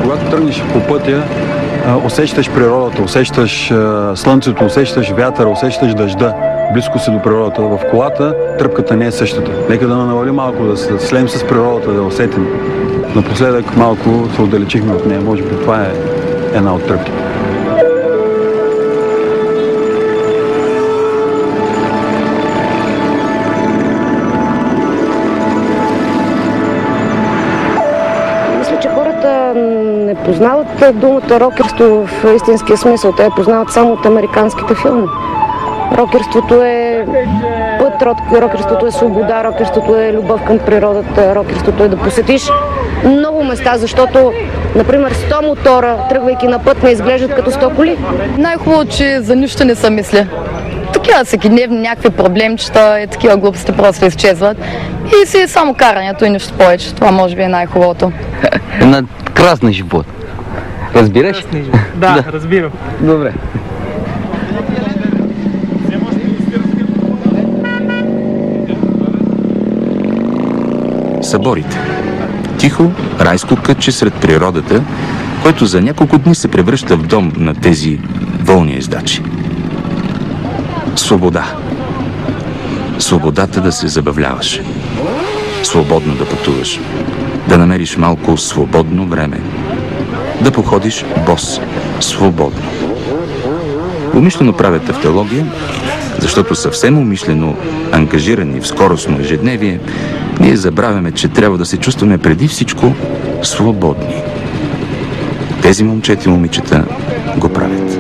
Когато тръгнеш по пътя, усещаш природата, усещаш слънцето, усещаш вятъра, усещаш дъжда. Близко си до природата. В колата тръпката не е същата. Нека да навали малко, да се слеем с природата, да усетим. Напоследък малко се отдалечихме от нея. Може би това е една от тръпките. Мисля, че хората не познават думата рокерство в истинския смисъл. Те я познават само от американските филми. Рокерството е път, рокерството е свобода, рокерството е любов към природата, рокерството е да посетиш много места, защото, например, 100 мотора, тръгвайки на път, не изглеждат като 100 коли. Най-хубаво, че за нищо не се мисля. Такива всекидневни някакви проблемчета и такива глупости просто изчезват. И си само карането и нищо повече. Това може би е най-хубавото. На красна живот. Разбираш? Да, разбирам. Добре. Съборите. Тихо, райско кътче сред природата, който за няколко дни се превръща в дом на тези волни ездачи. Свобода. Свободата да се забавляваш. Свободно да пътуваш. Да намериш малко свободно време. Да походиш бос. Свободно. Умишлено правят автология, защото съвсем умишлено, ангажирани в скоростно ежедневие, ние забравяме, че трябва да се чувстваме преди всичко свободни. Тези момчета и момичета го правят.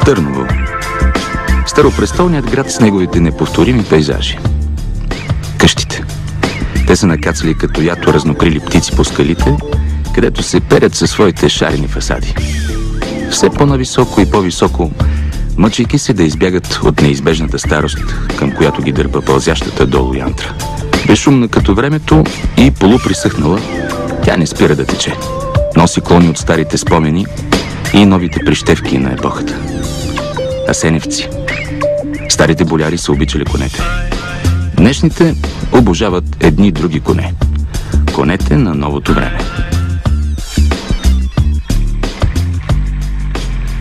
Търново. Старопрестолният град с неговите неповторими пейзажи. Къщите. Те са накацали като ято разнокрили птици по скалите, където се перят със своите шарени фасади. Все по-нависоко и по-високо, мъчейки се да избягат от неизбежната старост, към която ги дърпа пълзящата долу янтра. Безшумна като времето и полуприсъхнала, тя не спира да тече. Носи клони от старите спомени и новите прищевки на епохата. Асеневци. Старите боляри са обичали конете. Днешните обожават едни други коне. Конете на новото време.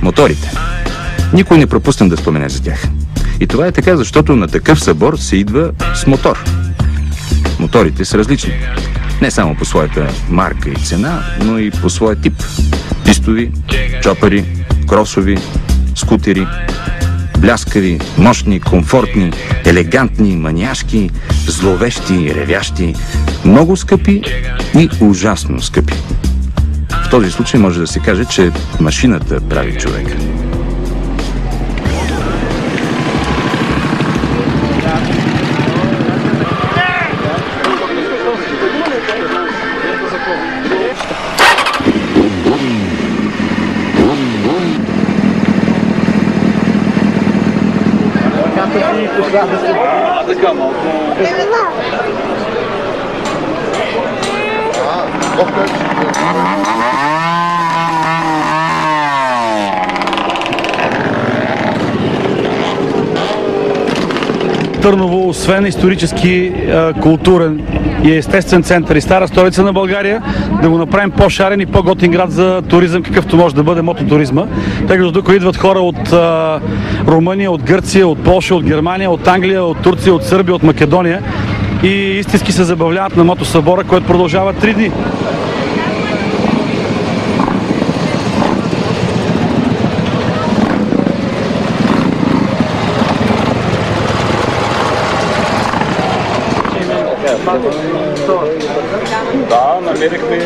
Моторите. Никой не пропусна да спомене за тях. И това е така, защото на такъв събор се идва с мотор. Моторите са различни. Не само по своята марка и цена, но и по своя тип. Пистови, чопари, кросови, скутери. Бляскави, мощни, комфортни, елегантни, маниашки, зловещи, ревящи, много скъпи и ужасно скъпи. В този случай може да се каже, че машината прави човека. Търново, освен исторически, културен и естествен център и стара столица на България, да го направим по-шарен и по-готин град за туризъм, какъвто може да бъде мототуризма. Тъй като тук идват хора от Румъния, от Гърция, от Полша, от Германия, от Англия, от Турция, от Сърбия, от Македония и истински се забавляват на мотосъбора, който продължава 3 дни. Да, намерихме.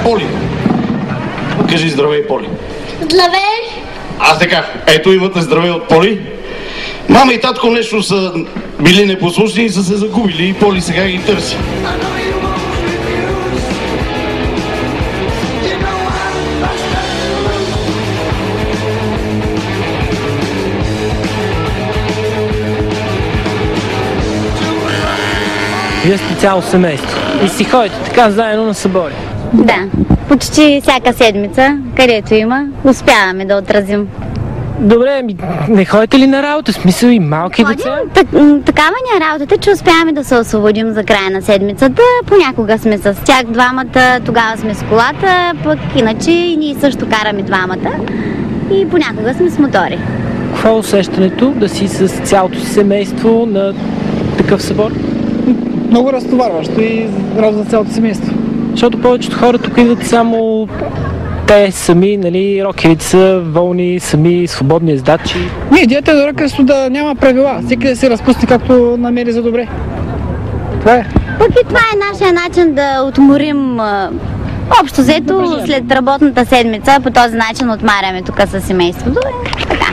Поли. Кажи здравей, Поли. Здравей! Аз така, ето имате здравей от Поли. Мама и татко нещо са били непослушни и са се загубили и Поли сега ги търси. Вие сте цяло семейство и си ходите така заедно на събори. Да, почти всяка седмица, където има, успяваме да отразим. Добре, не ходите ли на работа? В смисъл и малки деца? Такава ни е работата, че успяваме да се освободим за края на седмицата. Понякога сме с тях двамата, тогава сме с колата, пък иначе и ние също караме двамата. И понякога сме с мотори. Какво е усещането да си с цялото си семейство на такъв събор? Много разтоварващо и радост за цялото семейство. Защото повечето хора тук идват само те сами, нали, рокерите са волни, сами, свободни ездачи. Не, идеята е до рокерство да няма правила, всеки да се разпусне както намери за добре. Това е. Пък и това е нашия начин да отморим общо взето след работната седмица, по този начин отмаряме тук със семейството. Така.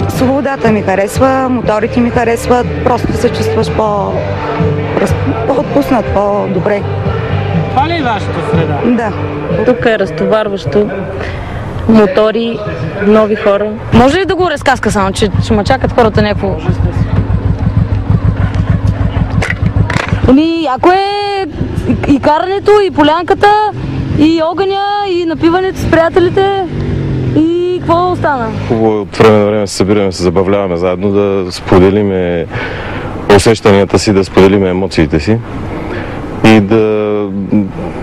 Свободата ми харесва, моторите ми харесват, просто се чувстваш по-отпуснат, по-добре. Това ли е вашата среда? Да. Тук е разтоварващо. Мотори, нови хора. Може ли да го разказка само, че ме чакат хората някакво? Ако е и карането, и полянката, и огъня, и напиването с приятелите, и какво остана? Хубаво от време на време се събираме, се забавляваме заедно, да споделиме усещанията си, да споделиме емоциите си и да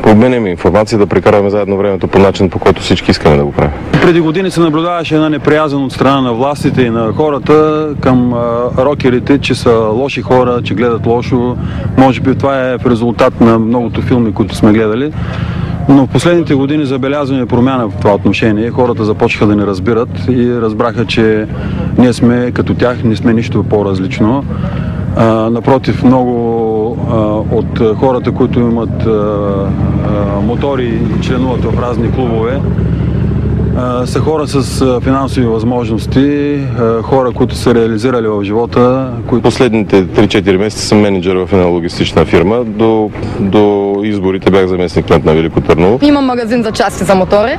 обменяме информация, да прекараме заедно времето по начин, по който всички искаме да го правим. Преди години се наблюдаваше една неприязън от страна на властите и на хората към рокерите, че са лоши хора, че гледат лошо. Може би това е в резултат на многото филми, които сме гледали. Но в последните години забелязваме промяна в това отношение. Хората започнаха да ни разбират и разбраха, че ние сме като тях, не сме нищо по-различно. Напротив, много от хората, които имат мотори и членуват в разни клубове, са хора с финансови възможности, хора, които са реализирали в живота. Последните 3-4 месеца съм менеджер в една логистична фирма. До изборите бях заместник-кмет на Велико Търново. Имам магазин за части за мотори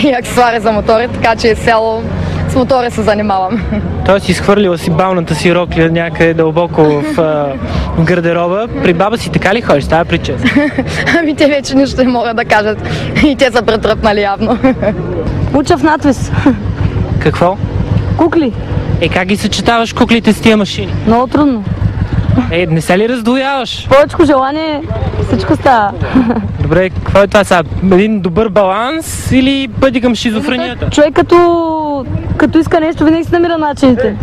и аксесуари за мотори, така че цяло с мотори се занимавам. Тоест изхвърлила си балната си роклия някъде дълбоко в гардероба. При баба си така ли ходиш? Става прическа? Ами те вече нищо не могат да кажат и те са претръпнали явно. Уча в надвис. Какво? Кукли. Как ги съчетаваш куклите с тия машини? Много трудно. Не се ли раздвояваш? Повечко желание, всичко става. Добре, какво е това сега? Един добър баланс или пъти към шизофренията? Човек като иска нещо, винаги си намира начините.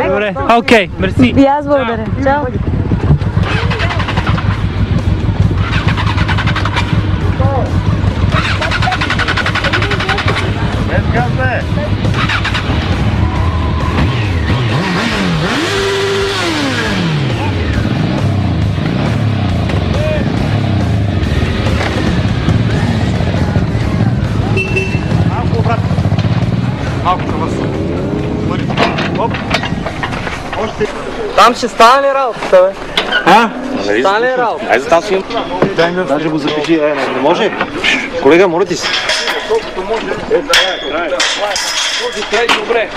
Добре, окей, мерси. И аз благодаря. Чао. Там ще стане ли работата, бе? Ще стане ли работа? Айде за там си. Даже го запиши. Не може. Колега, моля ти се. Колкото може. Край, добре.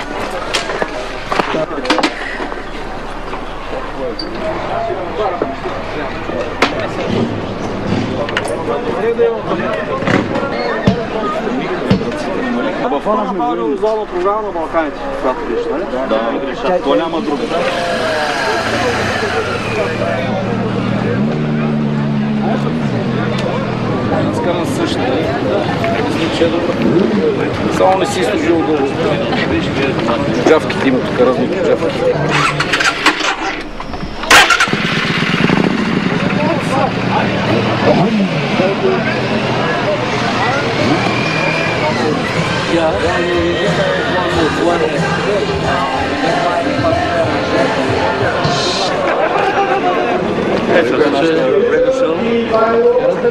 Аудиовизуална програма на Балканите, която виж, нали? Да, то няма друга. Скарна същата. Само не си служил долу. Джавките има тук, разни джавки.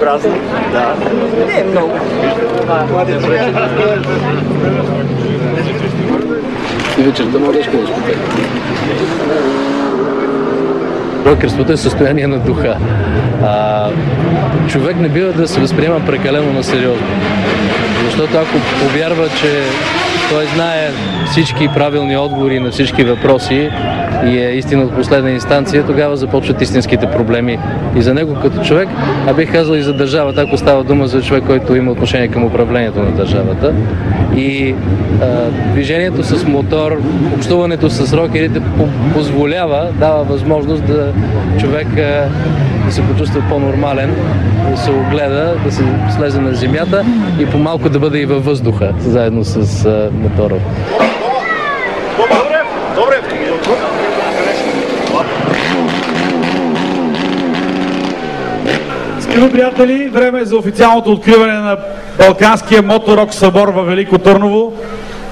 Празник? Да. Не е много. И вечерта мога да изходиш по теб. Рокерството е състояние на духа. Човек не бива да се възприема прекалено на сериозно. Защото ако повярва, че той знае всички правилни отговори на всички въпроси и е истина от последна инстанция, тогава започват истинските проблеми и за него като човек, а бих казал и за държавата, ако става дума за човек, който има отношение към управлението на държавата. И движението с мотор, общуването с рокерите позволява, дава възможност да човек да се почувства по-нормален, да се огледа, да се слезе на земята и по-малко да бъде и във въздуха, заедно с мотора. Добре! Скъпи приятели, време е за официалното откриване на Балканския моторок събор във Велико Търново.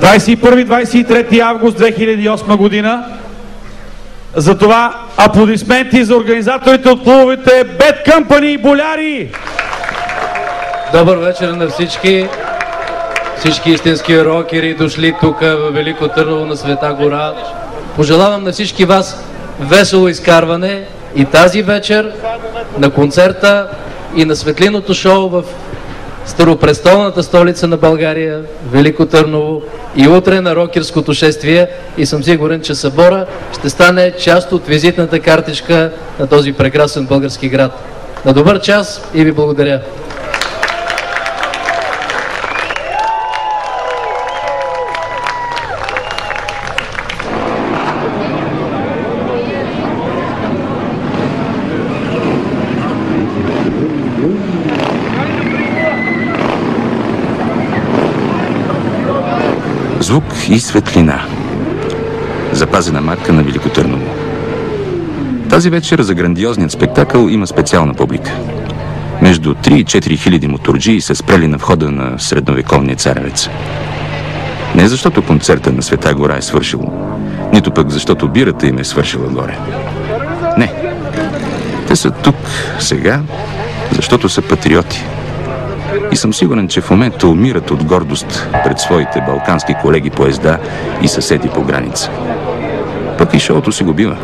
21-23 август 2008 година. Затова аплодисменти за организаторите от клубовете Bad Company и Боляри! Добър вечер на всички! Всички истински рокери дошли тук в Велико Търново на Света гора. Пожелавам на всички вас весело изкарване и тази вечер на концерта и на светлиното шоу в старопрестолната столица на България, Велико Търново, и утре на рокерското шествие, и съм сигурен, че събора ще стане част от визитната картичка на този прекрасен български град. На добър час и ви благодаря! Звук и светлина. Запазена марка на Велико Търново. Тази вечер за грандиозният спектакъл има специална публика. Между 3 и 4 хиляди моторджии се спрели на входа на средновековния царевец. Не защото концерта на Света гора е свършило, нито пък защото бирата им е свършила горе. Не. Те са тук сега, защото са патриоти. И съм сигурен, че в момента умират от гордост пред своите балкански колеги по езда и съседи по граница. Пък и шоуто си го бива.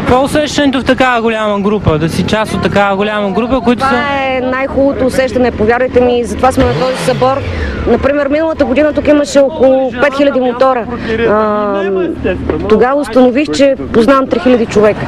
Какво усещането в такава голяма група? Да си част от такава голяма група, които са... Това е най-хубавото усещане, повярвайте ми, затова сме на този събор. Например, миналата година тук имаше около 5000 мотора. Тогава установих, че познавам 3000 човека.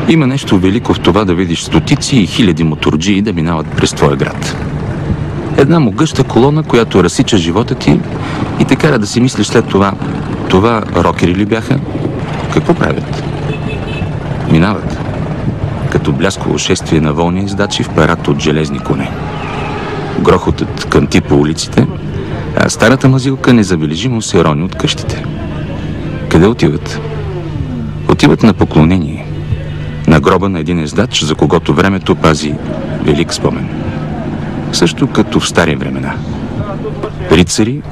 Има нещо велико в това да видиш стотици и хиляди моторджии да минават през твоя град. Една могъща колона, която разсича живота ти и те кара да си мислиш след това рокери ли бяха? Какво правят? Минават. Като блясково шествие на волни издачи в парад от железни коне. Грохотът кънти по улиците, а старата мазилка незабележимо се рони от къщите. Къде отиват? Отиват на поклонение. На гроба на един ездач, за когото времето пази велик спомен. Също като в стари времена. Рицари,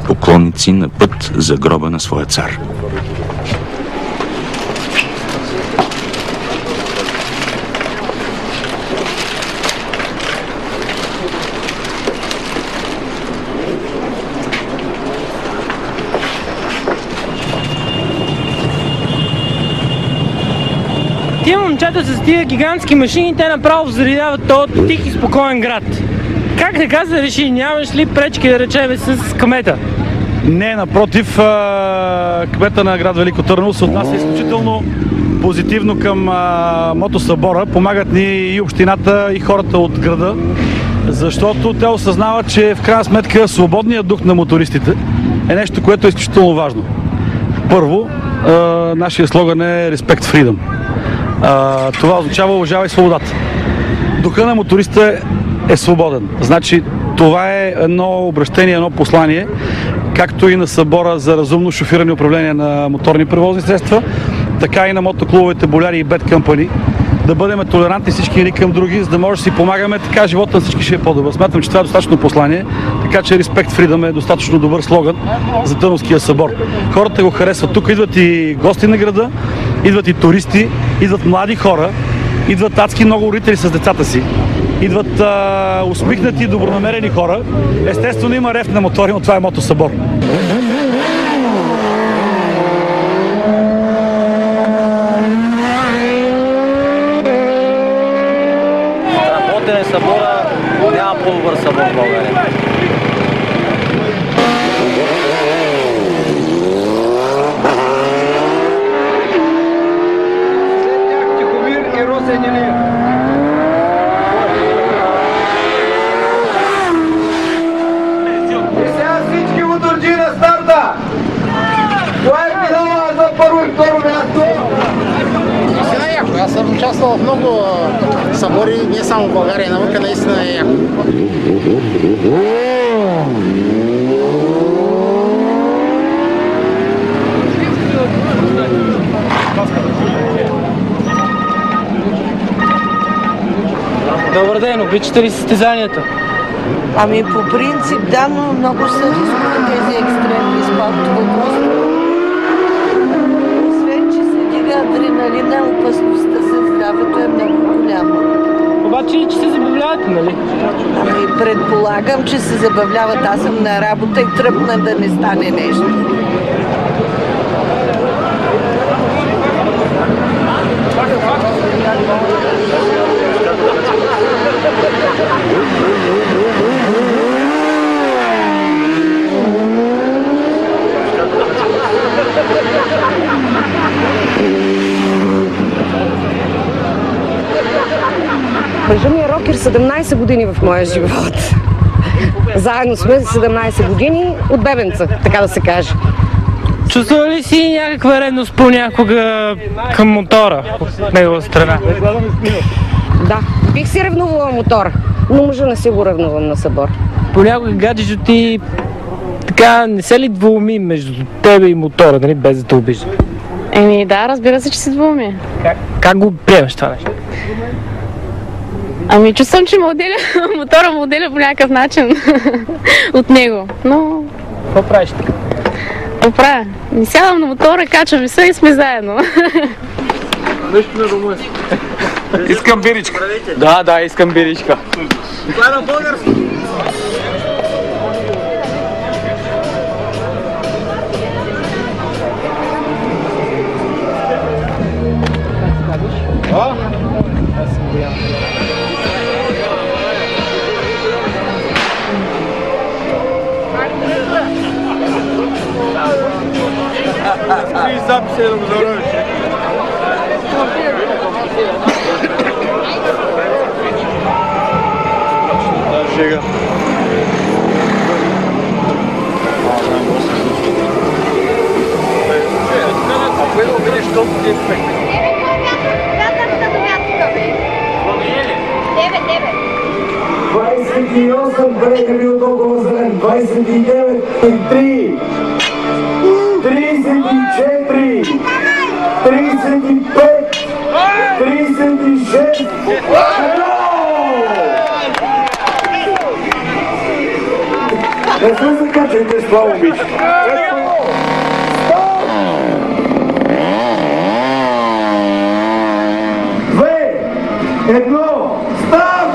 поклонници на път за гроба на своя цар. Тия момчета с тия гигантски машини, те направо взривяват този тих и спокоен град. Как така се реши? Нямаш ли пречки, да речем, с кмета? Не, напротив, кмета на град Велико Търново се отнася изключително позитивно към мотосъбора. Помагат ни и общината, и хората от града, защото те осъзнават, че в крайна сметка свободният дух на мотористите е нещо, което е изключително важно. Първо, нашия слоган е Respect Freedom. Това означава уважавай свободата. Духа на моториста е свободен. Значи това е едно обращение, едно послание, както и на събора за разумно шофиране и управление на моторни превозни средства, така и на мотоклубовете Боляри и Bad Company, да бъдем толерантни всички едни към други, за да може да си помагаме, така живота на всички ще е по-добър. Смятам, че това е достатъчно послание, така че Respect Freedom е достатъчно добър слоган за Търновския събор. Хората го харесват. Тук идват и гости на града, идват и туристи, идват млади хора, идват адски много родители с децата си, идват усмихнати, добронамерени хора. Естествено има рев на мотори, но това е мотосъбор. в България. Всички моторджи на старта! Това е финала за първо и второ място! Наистина е яко. Аз съм участвал в много събори, не само в България, наука наистина е яко. Добър ден, обичате ли състезанията? Ами по принцип да, но много са рискови тези екстремни спортове. Освен, че се дига адреналина, опасността за здравето е много голяма. Обаче и че се забавлявате, нали? Ами предполагам, че се забавляват. Аз съм на работа и тръпна да не стане нещо. Мъжа ми е рокер 17 години в моя живот. Заедно сме 17 години от бебенца, така да се каже. Чувства ли си някаква ревност понякога към мотора от негова страна? Да, бих си ревнувала мотора, но мъжа не си го ревнувам на събор. Понякога гаджето ти така не се ли двуми между тебе и мотора, нали, без да те обижда? Еми да, разбира се, че се двуми. Как го приемаш това нещо? Ами чувствам, че мотора му отделя по някакъв начин от него, но... Какво правиш така? Какво правя? Ми сядам на мотора, качваме се и сме заедно. Нещо на румънски. Искам биричка. Да, искам биричка. Това е на български. Записи да го заровиш. Шега. Ако е да обидеш толкова ти е спектър. 28 брега бил толкова зелен, 29 и 3, 34, 35, 36, не се закачайте с това, момиче. Две, едно, старт!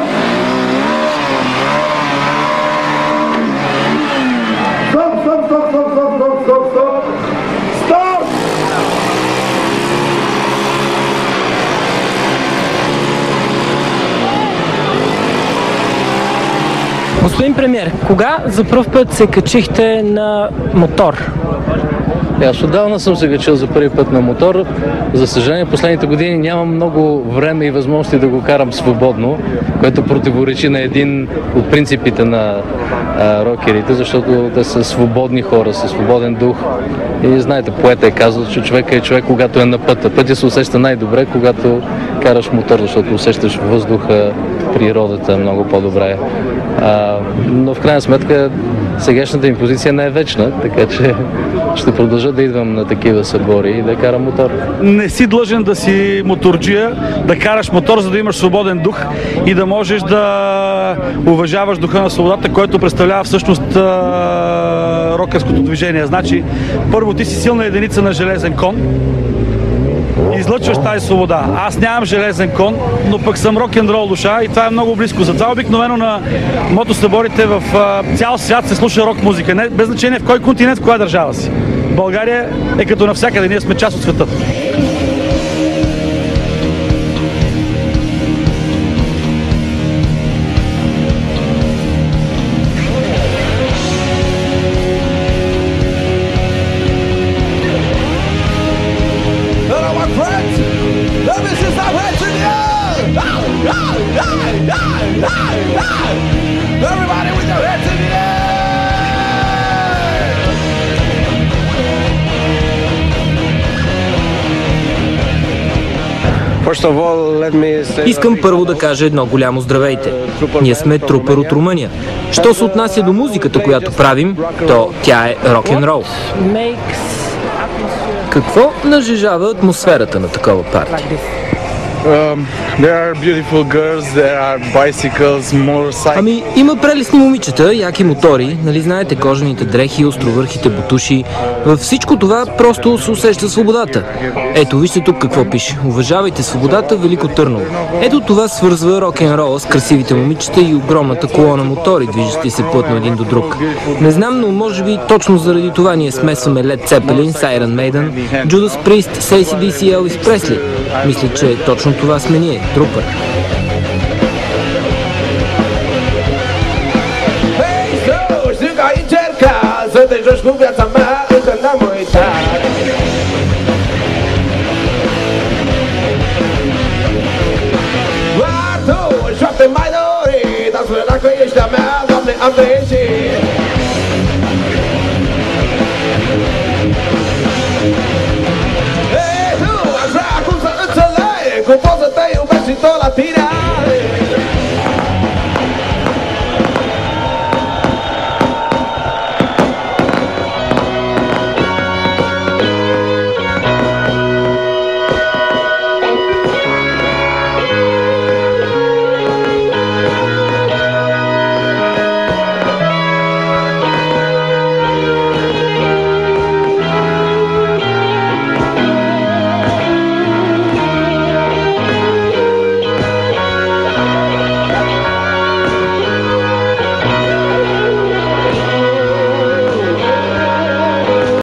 Стоп! Господин премиер, кога за пръв път се качихте на мотор? Аз отдавна съм се качил за първи път на мотор. За съжаление, последните години нямам много време и възможности да го карам свободно, което противоречи на един от принципите на рокерите, защото те са свободни хора, със свободен дух. И знаете, поета е казал, че човек е човек, когато е на пътя. Пътя се усеща най-добре, когато караш мотор, защото усещаш въздуха, природата много по-добре. Но в крайна сметка сегашната им позиция не е вечна, така че ще продължа да идвам на такива събори и да карам мотор. Не си длъжен да си моторджия, да караш мотор, за да имаш свободен дух и да можеш да уважаваш духа на свободата, който представлява всъщност рокерското движение. Значи, първо ти си силна единица на железен кон, излъчваш тази свобода. Аз нямам железен кон, но пък съм рок-н-рол душа и това е много близко. Затова обикновено на мотосъборите в цял свят се слуша рок музика. Без значение в кой континент, в коя държава си. България е като навсякъде, ние сме част от света. Искам първо да кажа едно голямо здравейте. Ние сме Трупер от Румъния. Що се отнася до музиката, която правим, то тя е рок-н-рол. Какво нажежава атмосферата на такова парти? Ами, има прелесни момичета, яки мотори, нали знаете, кожените дрехи, островърхите бутуши. Във всичко това просто се усеща свободата. Ето, вижте тук какво пише. Уважавайте свободата, Велико Търново. Ето това свързва рок-н-рола с красивите момичета и огромната колона мотори, движещи се плътно един до друг. Не знам, но може би точно заради това ние смесваме Led Zeppelin с Iron Maiden, Judas Priest с AC/DC и Elvis Presley. Мисля, че точно това сме ние, Трупер. Mai dori, dar spune dacă ești a mea, Doamne, am trăiești.